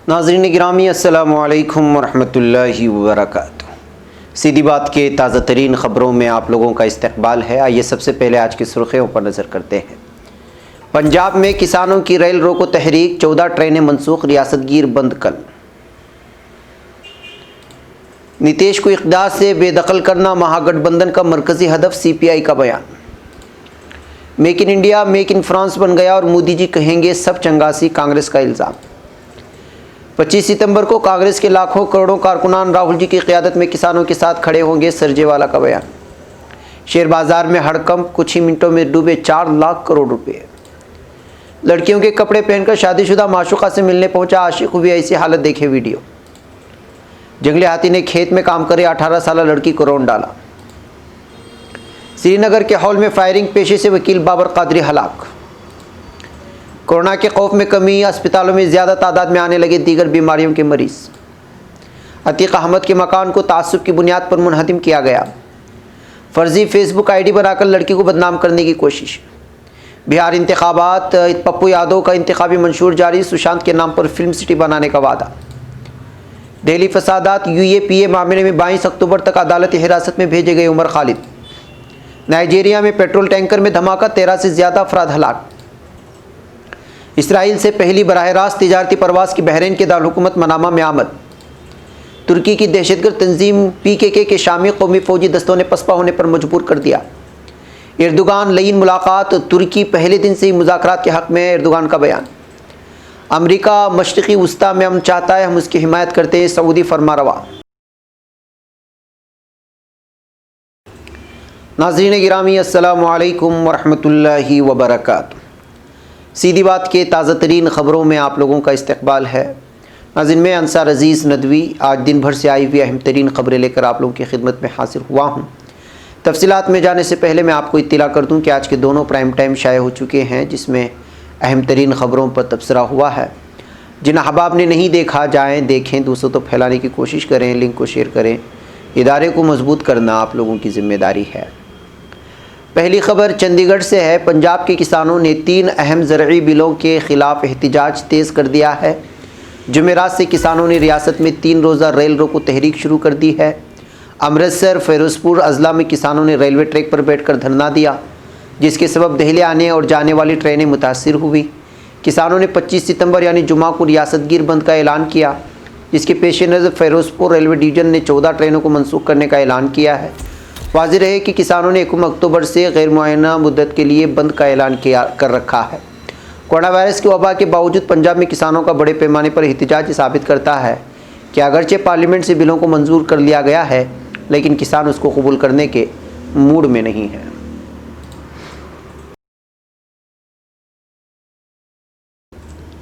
नाज़रीन गिरामी अस्सलामु अलैकुम वरहमतुल्लाहि वबरकातुहू। सीधी बात के ताज़ा तरीन ख़बरों में आप लोगों का इस्तकबाल है। आइए सबसे पहले आज की सुर्खियों पर नज़र करते हैं। पंजाब में किसानों की रेल रोको तहरीक, 14 ट्रेनें मनसूख, रियासतगीर बंद कल। नीतीश को इक़्तिदार से बेदखल करना महागठबंधन का मरकज़ी हदफ, CPI का बयान। Make in India make in France बन गया और मोदी जी कहेंगे सब चंगासी, कांग्रेस का इल्ज़ाम। 25 सितंबर को कांग्रेस के लाखों करोड़ों कारकुनान राहुल जी की क़यादत में किसानों के साथ खड़े होंगे, सरजेवाला का बयान। शेयर बाजार में हड़कंप, कुछ ही मिनटों में डूबे 4 लाख करोड़ रुपए। लड़कियों के कपड़े पहनकर शादीशुदा माशूका से मिलने पहुंचा आशिक, हुई ऐसी हालत, देखे वीडियो। जंगली हाथी ने खेत में काम करे 18 साल लड़की को रौंद डाला। श्रीनगर के हॉल में फायरिंग, पेशे से वकील बाबर कादरी हलाक। कोरोना के खौफ में कमी, अस्पतालों में ज़्यादा तादाद में आने लगे दीगर बीमारियों के मरीज। अतीक अहमद के मकान को तासुब की बुनियाद पर मुनहदिम किया गया। फर्जी फेसबुक ID बनाकर लड़की को बदनाम करने की कोशिश। बिहार इंतखाबात, पप्पू यादव का इंतखाबी मंशूर जारी, सुशांत के नाम पर फिल्म सिटी बनाने का वादा। दिल्ली फसादात, UAPA मामले में 22 अक्टूबर तक अदालती हिरासत में भेजे गए उमर खालिद। नाइजीरिया में पेट्रोल टैंकर में धमाका, 13 से ज़्यादा अफराद हलाक। इसराइल से पहली बराह रास्त तिजारती परवास की बहरीन के दारुल-हुकूमत मनामा में आमद। तुर्की की दहशतगर्द तंजीम PKK के शामी कौमी फ़ौजी दस्तों ने पसपा होने पर मजबूर कर दिया। एर्दोगान लईन मुलाकात, तुर्की पहले दिन से ही मुज़ाकरात के हक़ में, एर्दोगान का बयान। अमरीका मशरिक़ी वस्ता में अमन चाहता है, हम उसकी हिमायत करते हैं, सऊदी फरमारवा। नाज़रीन गिरामी अस्सलामु अलैकुम वरहमतुल्लाहि वबरकातुहू। सीधी बात के ताज़ा तरीन ख़बरों में आप लोगों का इस्तकबाल है। नाज़रीन मैं अंसार अज़ीज़ नदवी आज दिन भर से आई हुई अहम तरीन ख़बरें लेकर आप लोगों की खिदमत में हाजिर हुआ हूँ। तफसीलात में जाने से पहले मैं आपको इत्तला कर दूँ कि आज के दोनों प्राइम टाइम शाये हो चुके हैं, जिसमें अहम तरीन ख़बरों पर तबसरा हुआ है। जिन अहबाब ने नहीं देखा, जाएँ देखें, दूसरों तो फैलाने की कोशिश करें, लिंक को शेयर करें। इदारे को मजबूत करना आप लोगों की ज़िम्मेदारी है। पहली खबर चंडीगढ़ से है। पंजाब के किसानों ने 3 अहम ज़रई बिलों के ख़िलाफ़ एहतिजाज तेज़ कर दिया है। जुमेरात से किसानों ने रियासत में 3 रोज़ा रेल रोको तहरीक शुरू कर दी है। अमृतसर, फ़िरोज़पुर, अजला में किसानों ने रेलवे ट्रैक पर बैठकर धरना दिया, जिसके सबब दिल्ली आने और जाने वाली ट्रेनें मुतासिर हुई। किसानों ने 25 सितंबर यानी जुमा को रियासतगीर बंद का ऐलान किया, जिसके पेश नज़र फ़िरोज़पुर रेलवे डिवीज़न ने 14 ट्रेनों को मनसूख करने का ऐलान किया है। वाज़ेह रहे कि किसानों ने 1 अक्टूबर से गैर मुअय्यना मुद्दत के लिए बंद का ऐलान कर रखा है। कोरोना वायरस की वबा के बावजूद पंजाब में किसानों का बड़े पैमाने पर एहतिजाज साबित करता है कि अगरचे पार्लियामेंट से बिलों को मंजूर कर लिया गया है, लेकिन किसान उसको कबूल करने के मूड में नहीं है।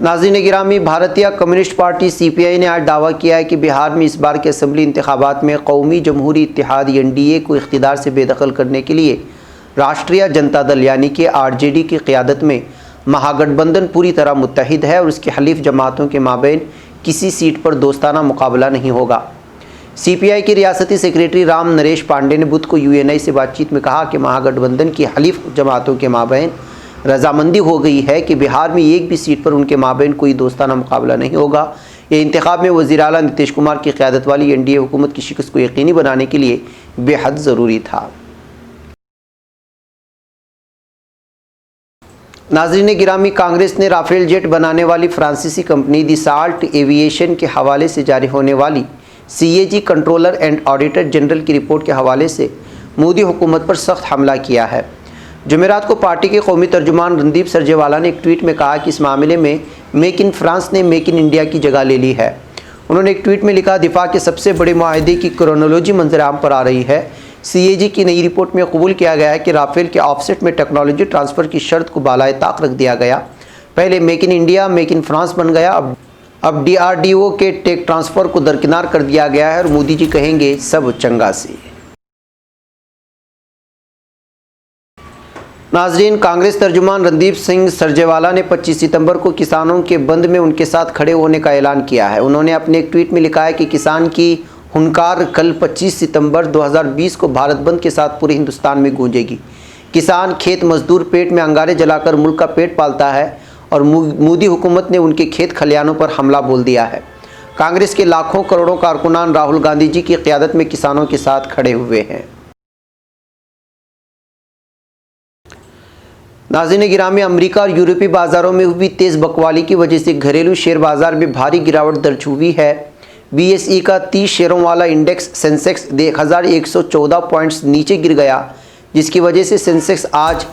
नाज़रीन गिरामी, भारतीय कम्युनिस्ट पार्टी CPI ने आज दावा किया है कि बिहार में इस बार के असम्बली इंतखाबात में कौमी जमहूरी इत्तेहाद NDA को इख्तिदार से बेदखल करने के लिए राष्ट्रीय जनता दल यानी कि RJD की क़यादत में महागठबंधन पूरी तरह मुत्तहिद है और उसकी हलीफ जमातों के माबैन किसी सीट पर दोस्ताना मुकाबला नहीं होगा। CPI के रियासती सेक्रेटरी राम नरेश पांडे ने बुध को UNI से बातचीत में कहा कि महागठबंधन की हलीफ जमातों के माबैन रजामंदी हो गई है कि बिहार में एक भी सीट पर उनके माबैन कोई दोस्ताना मुकाबला नहीं होगा। ये इंतखाब में वज़ीर आला नीतीश कुमार की क़यादत वाली NDA हुकूमत की शिकस्त को यकीनी बनाने के लिए बेहद ज़रूरी था। नाज़रीन गिरामी, कांग्रेस ने राफेल जेट बनाने वाली फ्रांसीसी कंपनी दसाल्ट एविएशन के हवाले से जारी होने वाली CAG controller and auditor general की रिपोर्ट के हवाले से मोदी हुकूमत पर सख्त हमला किया है। जुमेरात को पार्टी के कौमी तर्जुमान रणदीप सरजेवाला ने एक ट्वीट में कहा कि इस मामले में मेक इन फ्रांस ने मेक इन इंडिया की जगह ले ली है। उन्होंने एक ट्वीट में लिखा, दिफा के सबसे बड़े मुआहदे की क्रोनोलॉजी मंजर आम पर आ रही है। CAG की नई रिपोर्ट में कबूल किया गया है कि राफेल के ऑफसेट में टेक्नोलॉजी ट्रांसफ़र की शर्त को बालाए ताक रख दिया गया। पहले make in India make in France बन गया, अब DRDO के टेक ट्रांसफ़र को दरकिनार कर दिया गया है और मोदी जी कहेंगे सब चंगासी। नाज़रीन, कांग्रेस तर्जुमान रणदीप सिंह सरजेवाला ने 25 सितंबर को किसानों के बंद में उनके साथ खड़े होने का ऐलान किया है। उन्होंने अपने एक ट्वीट में लिखा है कि किसान की हुनकार कल 25 सितंबर 2020 को भारत बंद के साथ पूरे हिंदुस्तान में गूंजेगी। किसान, खेत मजदूर पेट में अंगारे जलाकर मुल्क का पेट पालता है और मोदी हुकूमत ने उनके खेत खलियानों पर हमला बोल दिया है। कांग्रेस के लाखों करोड़ों कारकुनान राहुल गांधी जी की क़यादत में किसानों के साथ खड़े हुए हैं। नाज़रीन गिरामी, अमेरिका और यूरोपीय बाज़ारों में हुई तेज़ बकवाली की वजह से घरेलू शेयर बाज़ार में भारी गिरावट दर्ज हुई है। BSE का 30 शेयरों वाला इंडेक्स सेंसेक्स 1114 पॉइंट्स नीचे गिर गया, जिसकी वजह से सेंसेक्स आज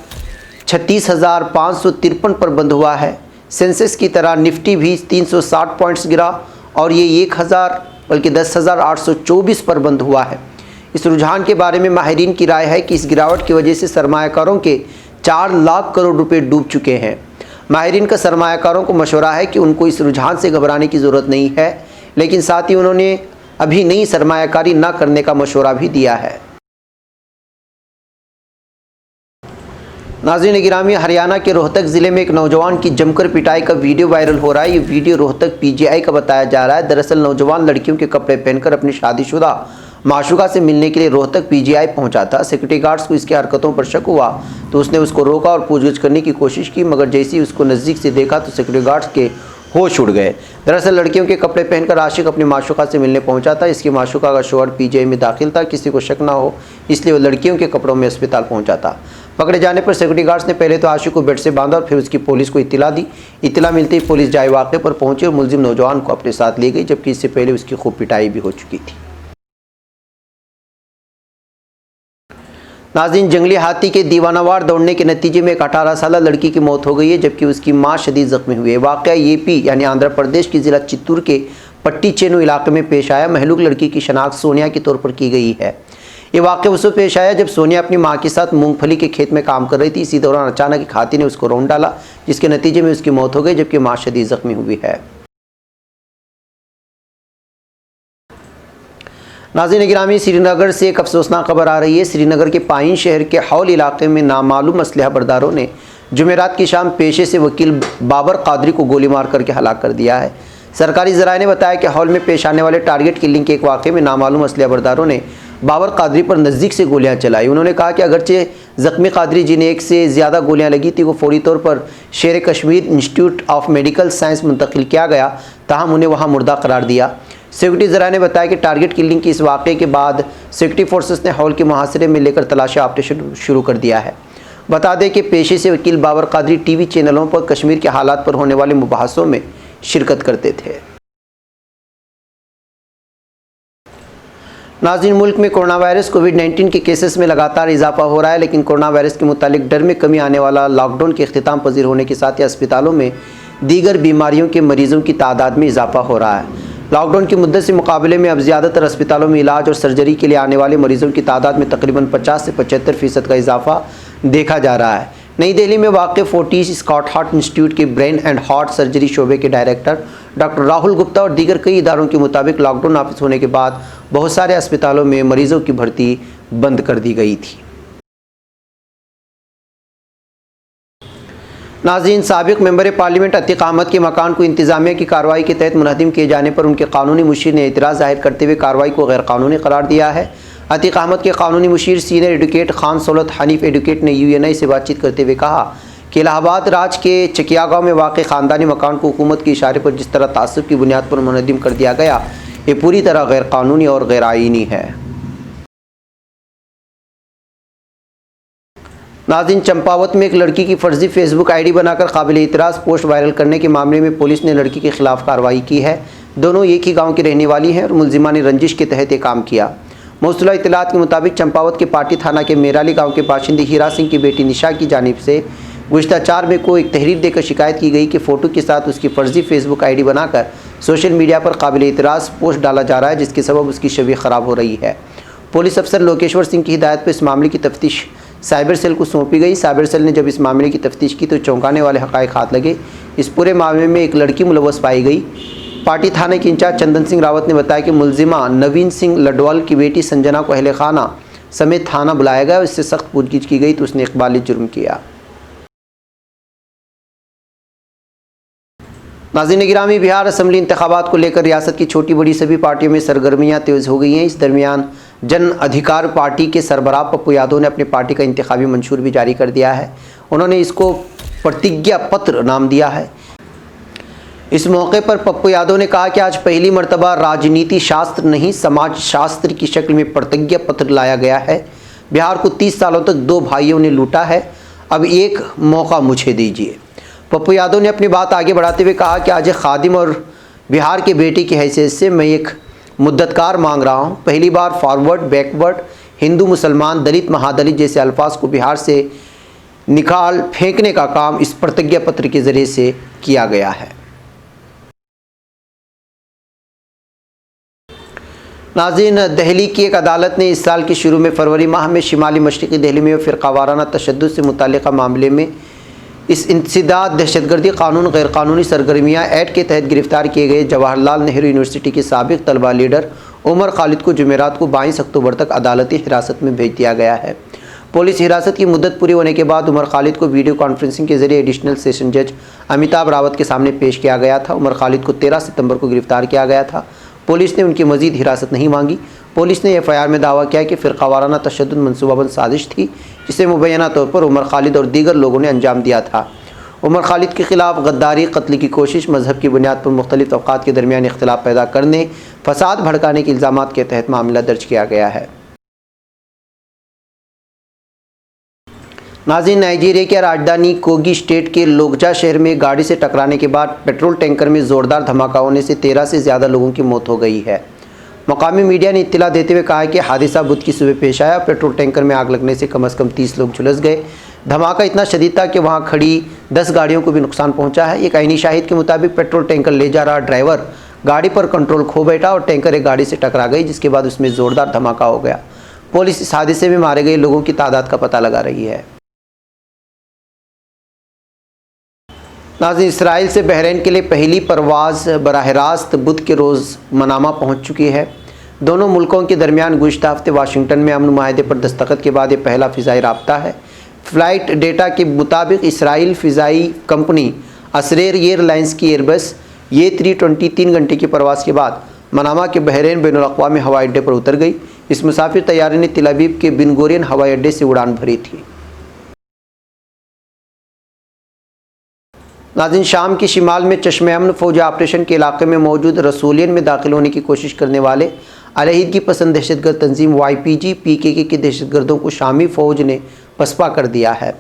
36,553 पर बंद हुआ है। सेंसेक्स की तरह निफ्टी भी 360 पॉइंट्स गिरा और ये 10,824 पर बंद हुआ है। इस रुझान के बारे में माहिरीन की राय है कि इस गिरावट की वजह से सरमायाकारों के 4 लाख करोड़ रुपए डूब चुके हैं। माहिरीन का सरमायाकारों को मशवरा है कि उनको इस रुझान से घबराने की ज़रूरत नहीं है, लेकिन साथ ही उन्होंने अभी नई सरमायाकारी न करने का मशवरा भी दिया है। नाज़रीन गिरामी, हरियाणा के रोहतक ज़िले में एक नौजवान की जमकर पिटाई का वीडियो वायरल हो रहा है। ये वीडियो रोहतक PGI का बताया जा रहा है। दरअसल नौजवान लड़कियों के कपड़े पहनकर अपनी शादीशुदा माशूका से मिलने के लिए रोहतक PGI पहुंचा था। सिक्योरिटी गार्ड्स को इसकी हरकतों पर शक हुआ तो उसने उसको रोका और पूछताछ करने की कोशिश की, मगर जैसे ही उसको नज़दीक से देखा तो सिक्योरिटी गार्ड्स के होश उड़ गए। दरअसल लड़कियों के कपड़े पहनकर आशिक अपनी माशूका से मिलने पहुंचा था। इसकी माशूका का शौहर PGI में दाखिल था। किसी को शक ना हो इसलिए वो लड़कियों के कपड़ों में अस्पताल पहुंचा था। पकड़े जाने पर सिक्योरिटी गार्ड्स ने पहले तो आशिक को बेड से बांधा और फिर उसकी पुलिस को इत्तला दी। इत्तला मिलते ही पुलिस जाए वाक़े पर पहुंची और मुलजिम नौजवान को अपने साथ ले गई, जबकि इससे पहले उसकी खूब पिटाई भी हो चुकी थी। नाज़रीन, जंगली हाथी के दीवानावार दौड़ने के नतीजे में एक 18 साल लड़की की मौत हो गई है, जबकि उसकी मां शदीद ज़ख्मी हुई है। वाक़या AP यानी आंध्र प्रदेश के ज़िला चित्तूर के पट्टीचेनु इलाके में पेश आया। महलूक लड़की की शनाख्त सोनिया के तौर पर की गई है। ये वाक़या उस वक्त पेश आया जब सोनिया अपनी मां के साथ मूंगफली के खेत में काम कर रही थी। इसी दौरान अचानक एक हाथी ने उसको रौंद डाला, जिसके नतीजे में उसकी मौत हो गई, जबकि मां शदीद ज़ख्मी हुई है। नाज़रीन गिरामी, श्रीनगर से एक अफसोसनाक खबर आ रही है। श्रीनगर के पाइन शहर के हौल इलाके में नामालूम असलहा बरदारों ने जुमेरात की शाम पेशे से वकील बाबर कादरी को गोली मार करके हलाक कर दिया है। सरकारी ज़राए ने बताया कि हौल में पेश आने वाले टारगेट किलिंग के एक वाक़े में नामालूम असलहा बरदारों ने बाबर कादरी पर नज़दीक से गोलियां चलाई। उन्होंने कहा कि अगरचे ज़ख्मी कादरी जिन्हें 1 से ज़्यादा गोलियां लगी थी, वो फौरी तौर पर शेर Kashmir institute of medical science मुंतकिल किया गया, ताहम उन्हें वहां मुर्दा करार दिया। सिक्योरिटी ज़राए ने बताया कि टारगेट किलिंग की इस वाक़े के बाद सिक्योरिटी फोर्सेस ने हॉल के मुहासरे में लेकर तलाशी ऑपरेशन शुरू कर दिया है। बता दें कि पेशे से वकील बाबर कादरी TV चैनलों पर कश्मीर के हालात पर होने वाले मुबाहसों में शिरकत करते थे। नाज़रीन, मुल्क में कोरोना वायरस कोविड-19 के केसेस में लगातार इजाफा हो रहा है, लेकिन कोरोना वायरस के मुतालिक डर में कमी आने वाला लॉकडाउन के अख्तिताम पजीर होने के साथ ही अस्पतालों में दीगर बीमारियों के मरीज़ों की तादाद में इजाफा हो रहा है। लॉकडाउन की मुद्दत से मुकाबले में अब ज़्यादातर अस्पतालों में इलाज और सर्जरी के लिए आने वाले मरीज़ों की तादाद में तकरीबन 50 से 75% का इजाफा देखा जा रहा है। नई दिल्ली में वाक़ फोर्टिस स्कॉट हार्ट इंस्टीट्यूट के ब्रेन एंड हार्ट सर्जरी शोबे के डायरेक्टर डॉक्टर राहुल गुप्ता और दीगर कई इदारों के मुताबिक लॉकडाउन नाफिज होने के बाद बहुत सारे अस्पतालों में मरीज़ों की भर्ती बंद कर दी गई थी। नाज़रीन, साबिक मेंबर पार्लियामेंट अतीक अहमद के मकान को इंतज़ामिया की कार्रवाई के तहत मुनहदिम किए जाने पर उनके कानूनी मुशीर ने एतराज़ ज़ाहिर करते हुए कार्रवाई को गैर कानूनी करार दिया है। अतीक अहमद के कानूनी मुशीर senior advocate Khan Saulat Hanif advocate ने UNI से बातचीत करते हुए कहा कि इलाहाबाद राज के चकिया गाँव में वाक़ ख़ानदानी मकान को हुकूमत के इशारे पर जिस तरह तासुब की बुनियाद पर मुनहदिम कर दिया गया, ये पूरी तरह गैर कानूनी और गैर आईनी है। नाज़रीन, चंपावत में एक लड़की की फर्जी फेसबुक ID बनाकर काबिल इतराज़ पोस्ट वायरल करने के मामले में पुलिस ने लड़की के खिलाफ कार्रवाई की है। दोनों एक ही गांव की रहने वाली हैं और मुलजिमा ने रंजिश के तहत ये काम किया। मौसूला इत्तलात के मुताबिक चंपावत के पाटी थाना के मेराली गाँव के बाशिंदे हीरा सिंह की बेटी निशा की जानिब से गुज़िश्ता 4 मई को एक तहरीर देकर शिकायत की गई कि फ़ोटो के साथ उसकी फ़र्जी फेसबुक ID बनाकर सोशल मीडिया पर काबिल इतराज़ पोस्ट डाला जा रहा है, जिसके सबब उसकी छवि ख़राब हो रही है। पुलिस अफसर लोकेश्वर सिंह की हिदायत पर इस मामले की तफ्तीश साइबर सेल को सौंपी गई। साइबर सेल ने जब इस मामले की तफ्तीश की तो चौंकाने वाले हक़ाइक़ हाथ लगे। इस पूरे मामले में एक लड़की मुलव्वस पाई गई। पार्टी थाने के इंचार्ज चंदन सिंह रावत ने बताया कि मुलजिमा नवीन सिंह लडवाल की बेटी संजना को अहले खाना समेत थाना बुलाया गया और इससे सख्त पूछगिछ की गई तो उसने इक़बाली जुर्म किया। नाज़रीन गिरामी, बिहार असम्बली इंतखाबात को लेकर रियासत की छोटी बड़ी सभी पार्टियों में सरगर्मियाँ तेज़ हो गई हैं। इस दरमियान जन अधिकार पार्टी के सरबराह पप्पू यादव ने अपनी पार्टी का इंतखाबी मंशूर भी जारी कर दिया है। उन्होंने इसको प्रतिज्ञा पत्र नाम दिया है। इस मौके पर पप्पू यादव ने कहा कि आज पहली मर्तबा राजनीति शास्त्र नहीं समाज शास्त्र की शक्ल में प्रतिज्ञा पत्र लाया गया है। बिहार को 30 सालों तक 2 भाइयों ने लूटा है, अब एक मौका मुझे दीजिए। पप्पू यादव ने अपनी बात आगे बढ़ाते हुए कहा कि आज एक खादिम और बिहार के बेटे की हैसियत से मैं एक मुद्दतकार मांग रहा हूँ। पहली बार फॉरवर्ड, बैकवर्ड, हिंदू, मुसलमान, दलित, महादलित जैसे अल्फाज को बिहार से निकाल फेंकने का काम इस प्रतिज्ञा पत्र के जरिए से किया गया है। नाज़रीन, दिल्ली की एक अदालत ने इस साल के शुरू में फरवरी माह में शिमाली मशरक़ी दिल्ली में फ़िरक़ावाराना तशद्दुद से मुताल्लिक़ मामले में इस इंसदाद दहशतगर्दी कानून गैरकानूनी सरगर्मियाँ एक्ट के तहत गिरफ्तार किए गए जवाहरलाल नेहरू यूनिवर्सिटी के साबिक़ तलबा लीडर उमर खालिद को जुमेरात को 22 अक्टूबर तक अदालती हिरासत में भेज दिया गया है। पुलिस हिरासत की मुद्दत पूरी होने के बाद उमर खालिद को वीडियो कॉन्फ्रेंसिंग के जरिए एडिशनल सेशन जज अमिताभ रावत के सामने पेश किया गया था। उमर खालिद को 13 सितंबर को गिरफ्तार किया गया था। पुलिस ने उनकी मजीद हिरासत नहीं मांगी। पुलिस ने एफआईआर में दावा किया कि फ़िरक़ावाराना तशद्दुद मनसूबाबंद साजिश थी जिसे मुबैना तौर पर उमर खालिद और दीगर लोगों ने अंजाम दिया था। उमर खालिद के खिलाफ गद्दारी, कत्ल की कोशिश, मजहब की बुनियाद पर मुख्तलिफ तबक़ात के दरमियान इख्तिलाफ पैदा करने, फसाद भड़काने के इल्ज़ामात के तहत मामला दर्ज किया गया है। नाज़रीन, नाइजीरिया की राजधानी कोगी स्टेट के लोकजा शहर में गाड़ी से टकराने के बाद पेट्रोल टैंकर में ज़ोरदार धमाका होने से 13 से ज़्यादा लोगों की मौत हो गई है। मकामी मीडिया ने इत्तला देते हुए कहा कि हादसा बुध की सुबह पेश आया। पेट्रोल टैंकर में आग लगने से कम 30 लोग झुलस गए। धमाका इतना शदीद था कि वहां खड़ी 10 गाड़ियों को भी नुकसान पहुंचा है। एक आईनी शाहिद के मुताबिक पेट्रोल टैंकर ले जा रहा ड्राइवर गाड़ी पर कंट्रोल खो बैठा और टैंकर एक गाड़ी से टकरा गई, जिसके बाद उसमें ज़ोरदार धमाका हो गया। पुलिस इस हादसे में मारे गए लोगों की तादाद का पता लगा रही है। नाज़रीन, इसराइल से बहरीन के लिए पहली परवाज़ बराह रास्त बुध के रोज़ मनामा पहुंच चुकी है। दोनों मुल्कों के दरमियान गुज़िश्ता हफ्ते वाशिंगटन में अमन मुआहदे पर दस्तखत के बाद ये पहला फ़िज़ाई राब्ता है। फ़्लाइट डेटा के मुताबिक इसराइल फ़िज़ाई कंपनी असरेर एयरलाइंस की एयरबस ये-320 3 घंटे की परवाज़ के बाद मनामा के बहरीन बैनुल-अक़वामी हवाई अड्डे पर उतर गई। इस मुसाफिर तैयारी ने तेल अवीव के बिन गुरियन हवाई अड्डे से उड़ान भरी थी। नाज़रीन, शाम की शिमाल में चश्मे अमन फ़ौजी ऑपरेशन के इलाके में मौजूद रसूलियन में दाखिल होने की कोशिश करने वाले अलहीदगी पसंद दहशतगर्द तंजीम YPG PKK के दहशतगर्दों को शामी फ़ौज ने पसपा कर दिया है।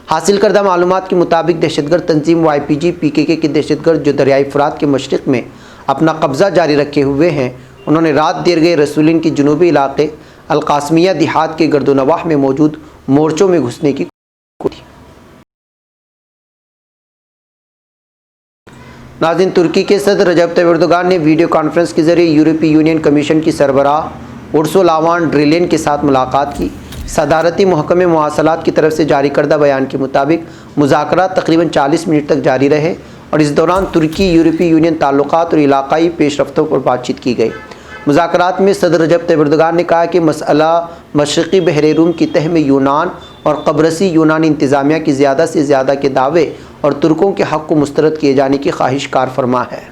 हासिल करदा मालूमात के मुताबिक दहशतगर्द तंजीम YPG PKK के दहशतगर्द जो दरियाई फ़ुरात के मशरिक़ में अपना कब्ज़ा जारी रखे हुए हैं, उन्होंने रात देर गए रसूलियन के जनूबी इलाके अलकासमिया देहात के गर्दोनवाह में मौजूद मोर्चों में घुसने की कोशिश की। नाज़रीन, तुर्की के सदर रजब तय्यिप एर्दोगान ने वीडियो कॉन्फ्रेंस के जरिए यूरोपीय यूनियन कमीशन की सरबराह उर्सुला वॉन डर लेयन के साथ मुलाकात की। सदारती महकमे मवासलात की तरफ से जारी करदा बयान के मुताबिक मुज़ाकरात तकरीबन 40 मिनट तक जारी रहे और इस दौरान तुर्की यूरोपीय यूनियन ताल्लुकात और इलाकाई पेशरफ्तों पर बातचीत की गई। मुज़ाकरात में सदर रजब तय्यिप एर्दोगान ने कहा कि मसला मशरक़ी बहर रूम की तह में यूनान और कब्रसी यूनानी इंतज़ामिया की ज़्यादा से ज़्यादा के दावे और तुर्कों के हक़ को मुस्तरद किए जाने की ख्वाहिश कार फरमा है।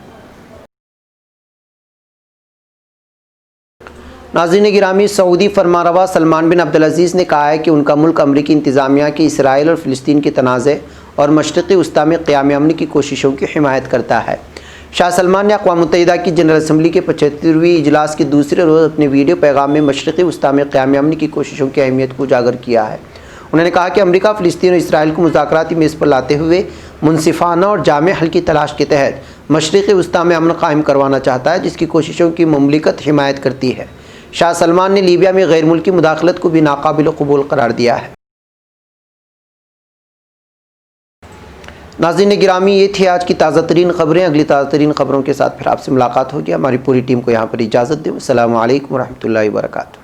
नाज़रीन गिरामी, सऊदी फरमारवा सलमान बिन अब्दुल-अज़ीज़ ने कहा है कि उनका मुल्क अमरीकी इंतज़ामिया के इसराइल और फ़िलिस्तीन के तनाज़े और मशरिक़ी वस्ता में क़याम अमन की कोशिशों की हिमायत करता है। शाह सलमान ने अक़वाम मुत्तहिदा की जनरल असम्बली के 75वीं इजलास के दूसरे रोज़ अपने वीडियो पैगाम में मशरिक़ी वस्ता में क़याम अमन की कोशिशों की अहमियत को उजागर किया है। उन्होंने कहा कि अमेरिका फ़िलिस्तीन और इसराइल को मुज़ाकराती मेज़ पर लाते हुए मुनसिफ़ाना और जामे हल की तलाश के तहत मशरिक़ी वस्ता में अमन कायम करवाना चाहता है, जिसकी कोशिशों की मुमलिकत हिमायत करती है। शाह सलमान ने लीबिया में गैर मुल्की मुदाखलत को भी नाकाबिल क़बूल करार दिया है। नाज़रीन गिरामी, ये थी आज की ताज़ा तरीन ख़बरें। अगली ताज़ा तरीन ख़बरों के साथ फिर आपसे मुलाकात होगी। हमारी पूरी टीम को यहाँ पर इजाज़त दें। अस्सलामु अलैकुम व रहमतुल्लाहि व बरकातुहू।